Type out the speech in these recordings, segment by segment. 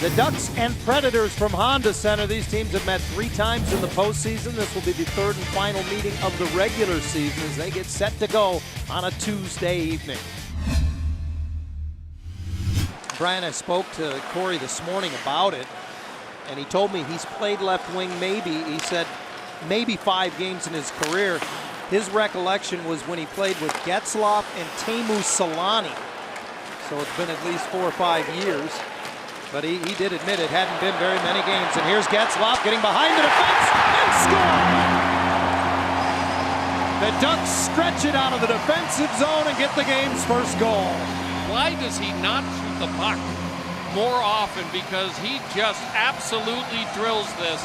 The Ducks and Predators from Honda Center. These teams have met 3 times in the postseason. This will be the 3rd and final meeting of the regular season as they get set to go on a Tuesday evening. Brian, I spoke to Corey this morning about it, and he told me he's played left wing maybe. He said maybe 5 games in his career. His recollection was when he played with Getzlaf and Teemu Selanne. So it's been at least 4 or 5 years. But he did admit it hadn't been very many games. And here's Getzlaf getting behind the defense and score! The Ducks stretch it out of the defensive zone and get the game's first goal. Why does he not shoot the puck more often? Because he just absolutely drills this.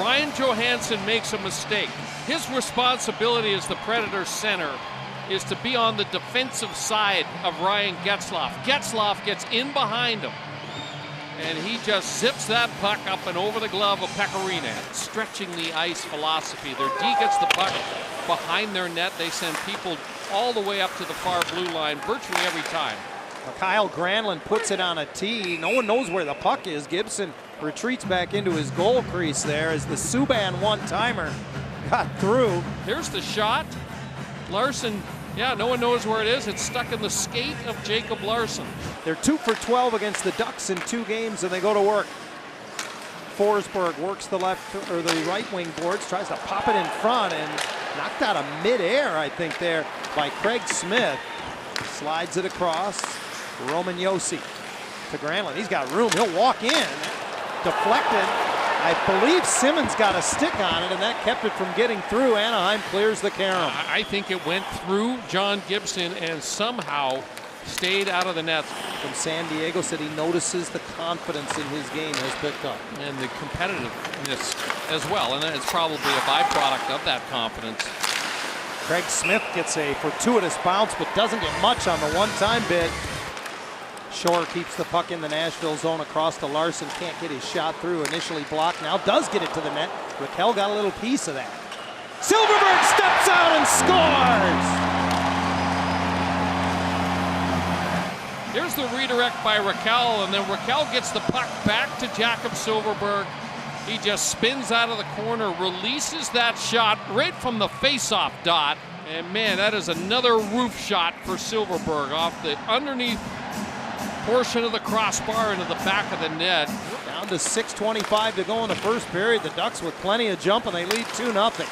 Ryan Johansson makes a mistake. His responsibility as the Predators center is to be on the defensive side of Ryan Getzlaf. Getzlaf gets in behind him, and he just zips that puck up and over the glove of Pecorino. Stretching the ice philosophy. Their D gets the puck behind their net. They send people all the way up to the far blue line virtually every time. Kyle Granlund puts it on a tee. No one knows where the puck is. Gibson retreats back into his goal crease there as the Subban one-timer got through. Here's the shot. Larson, yeah, no one knows where it is. It's stuck in the skate of Jacob Larson. They're 2 for 12 against the Ducks in 2 games, and they go to work. Forsberg works the left or the right wing boards, tries to pop it in front, and knocked out of midair, I think, there by Craig Smith. Slides it across. Roman Josi to Granlund. He's got room. He'll walk in. Deflected. I believe Simmons got a stick on it, and that kept it from getting through. Anaheim clears the carom. I think it went through John Gibson and somehow stayed out of the net. From San Diego said he notices the confidence in his game has picked up. And the competitiveness as well, and it's probably a byproduct of that confidence. Craig Smith gets a fortuitous bounce, but doesn't get much on the one-time bid. Shore keeps the puck in the Nashville zone across to Larson. Can't get his shot through. Initially blocked. Now does get it to the net. Raquel got a little piece of that. Silfverberg steps out and scores! Here's the redirect by Raquel, and then Raquel gets the puck back to Jakob Silfverberg. He just spins out of the corner, releases that shot right from the face-off dot. And man, that is another roof shot for Silfverberg off the underneath portion of the crossbar into the back of the net. Down to 6:25 to go in the first period. The Ducks with plenty of jump, and they lead 2-0.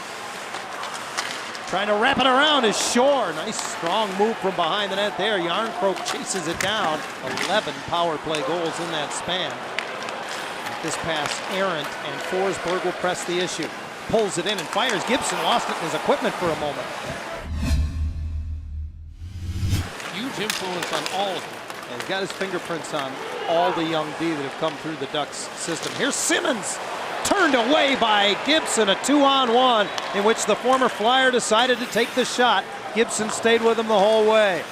Trying to wrap it around is Shore. Nice strong move from behind the net there. Jarnkrok chases it down. 11 power play goals in that span. This pass errant, and Forsberg will press the issue. Pulls it in and fires. Gibson lost it in his equipment for a moment. Huge influence on all of them. And he's got his fingerprints on all the young D that have come through the Ducks system. Here's Simmons, turned away by Gibson, a 2-on-1 in which the former Flyer decided to take the shot. Gibson stayed with him the whole way.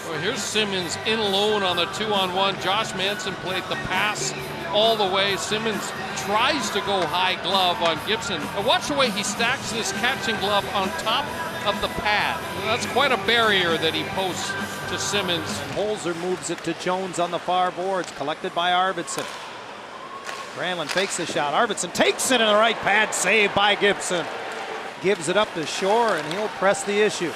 Well, here's Simmons in alone on the 2-on-1. Josh Manson played the pass all the way. Simmons tries to go high glove on Gibson. And watch the way he stacks this catching glove on top of the pad. That's quite a barrier that he posts to Simmons. And Holzer moves it to Jones on the far boards, collected by Arvidsson. Granlund fakes the shot. Arvidsson takes it in the right pad, saved by Gibson. Gives it up to Shore, and he'll press the issue.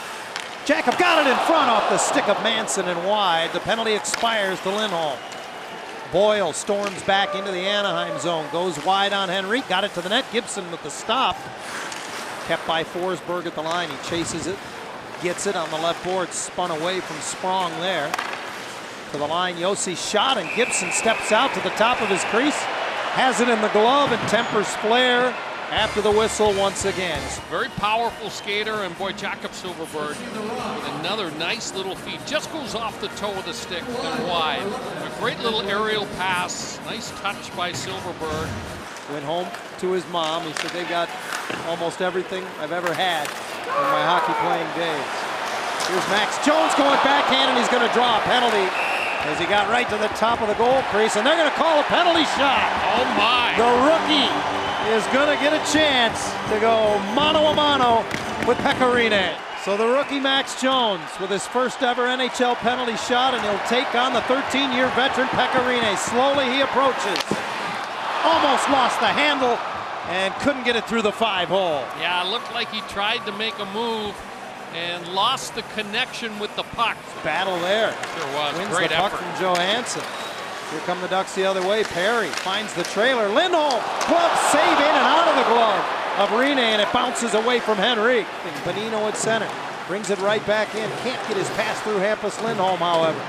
Jacob got it in front off the stick of Manson and wide. The penalty expires to Lindholm. Boyle storms back into the Anaheim zone, goes wide on Henrique, got it to the net. Gibson with the stop. Kept by Forsberg at the line. He chases it, gets it on the left board, spun away from Sprong there. To the line, Josi shot, and Gibson steps out to the top of his crease. Has it in the glove and tempers Flair after the whistle once again. Very powerful skater, and boy, Jakob Silfverberg with another nice little feed. Just goes off the toe of the stick and wide. A great little aerial pass. Nice touch by Silfverberg. Went home to his mom. He said, they've got almost everything I've ever had in my hockey playing days. Here's Max Jones going backhand, and he's going to draw a penalty as he got right to the top of the goal crease, and they're going to call a penalty shot. Oh my! The rookie is going to get a chance to go mano a mano with Pecorino. So the rookie Max Jones with his first ever NHL penalty shot, and he'll take on the 13-year veteran Pekka Rinne. Slowly he approaches. Almost lost the handle and couldn't get it through the 5-hole. Yeah, it looked like he tried to make a move and lost the connection with the puck. Battle there. Sure was. Wins Great the puck effort from Johansson. Here come the Ducks the other way. Perry finds the trailer. Lindholm, glove save in and out of the glove of Rinne, and it bounces away from Henrique. And Bonino at center. Brings it right back in. Can't get his pass through Hampus Lindholm, however.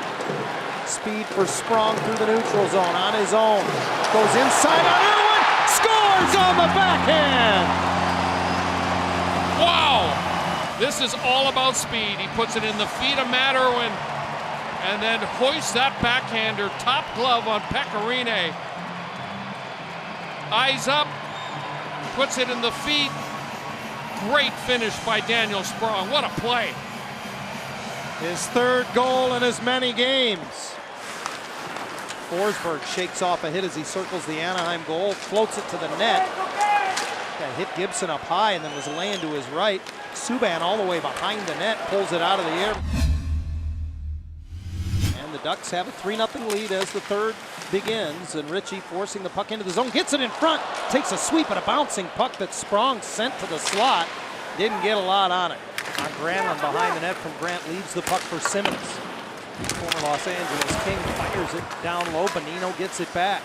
Speed for Sprong through the neutral zone on his own. Goes inside on Irwin. Scores on the backhand. Wow! This is all about speed. He puts it in the feet of Matt Irwin and then hoists that backhander, top glove on Pekka Rinne. Eyes up, puts it in the feet. Great finish by Daniel Sprong. What a play. His third goal in as many games. Forsberg shakes off a hit as he circles the Anaheim goal, floats it to the net. That hit Gibson up high and then was laying to his right. Subban all the way behind the net, pulls it out of the air. And the Ducks have a 3-0 lead as the third begins, and Ritchie forcing the puck into the zone, gets it in front, takes a sweep at a bouncing puck that Sprong sent to the slot. Didn't get a lot on it. Granlund behind the net from Grant leaves the puck for Simmons. Former Los Angeles King fires it down low. Bonino gets it back.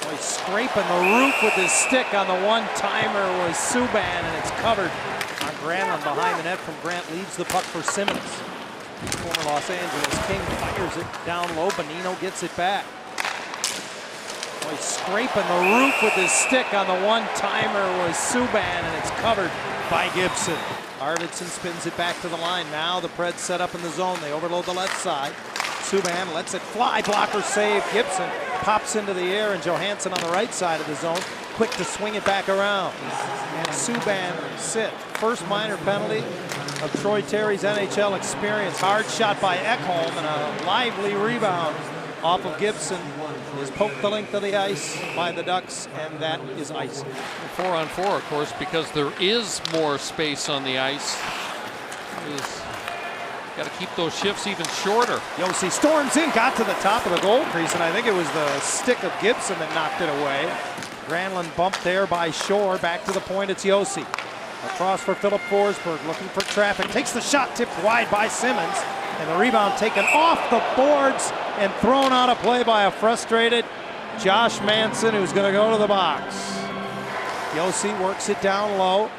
Oh, he's scraping the roof with his stick on the one-timer was Subban, and it's covered. Granlund behind the net from Grant leaves the puck for Simmons. Former Los Angeles King fires it down low. Bonino gets it back. Oh, he's scraping the roof with his stick on the one-timer was Subban, and it's covered by Gibson. Arvidsson spins it back to the line. Now the Preds set up in the zone. They overload the left side. Subban lets it fly. Blocker save. Gibson pops into the air, and Johansson on the right side of the zone, quick to swing it back around. And Subban sit. First minor penalty of Troy Terry's NHL experience. Hard shot by Ekholm, and a lively rebound off of Gibson is poked the length of the ice by the Ducks, and that is ice. 4-on-4, of course, because there is more space on the ice. Got to keep those shifts even shorter. Josi storms in, got to the top of the goal crease, and I think it was the stick of Gibson that knocked it away. Granlund bumped there by Shore. Back to the point, it's Josi. Across for Philip Forsberg, looking for traffic. Takes the shot, tipped wide by Simmons. And the rebound taken off the boards and thrown out of play by a frustrated Josh Manson, who's going to go to the box. Josi works it down low.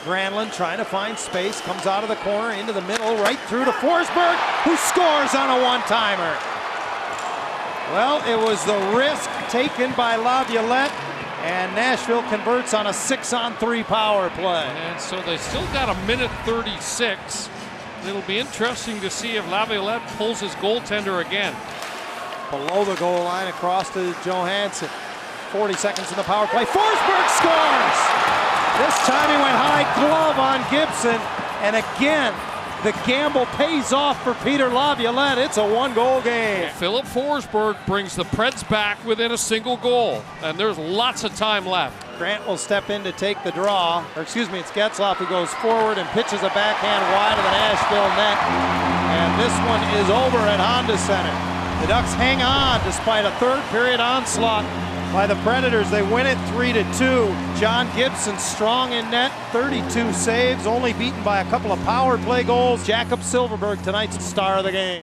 Granlund trying to find space, comes out of the corner into the middle, right through to Forsberg, who scores on a one-timer. Well, it was the risk taken by Laviolette, and Nashville converts on a 6-on-3 power play. And so they still got a minute 36. It'll be interesting to see if Laviolette pulls his goaltender again. Below the goal line, across to Johansson. 40 seconds in the power play. Forsberg scores! This time he went high glove on Gibson, and again, the gamble pays off for Peter Laviolette. It's a one-goal game. Philip Forsberg brings the Preds back within a single goal, and there's lots of time left. Grant will step in to take the draw. Or excuse me, it's Getzlaf who goes forward and pitches a backhand wide of the Nashville net. And this one is over at Honda Center. The Ducks hang on despite a third period onslaught by the Predators. They win it 3-2. John Gibson strong in net, 32 saves, only beaten by a couple of power play goals. Jakob Silfverberg, tonight's star of the game.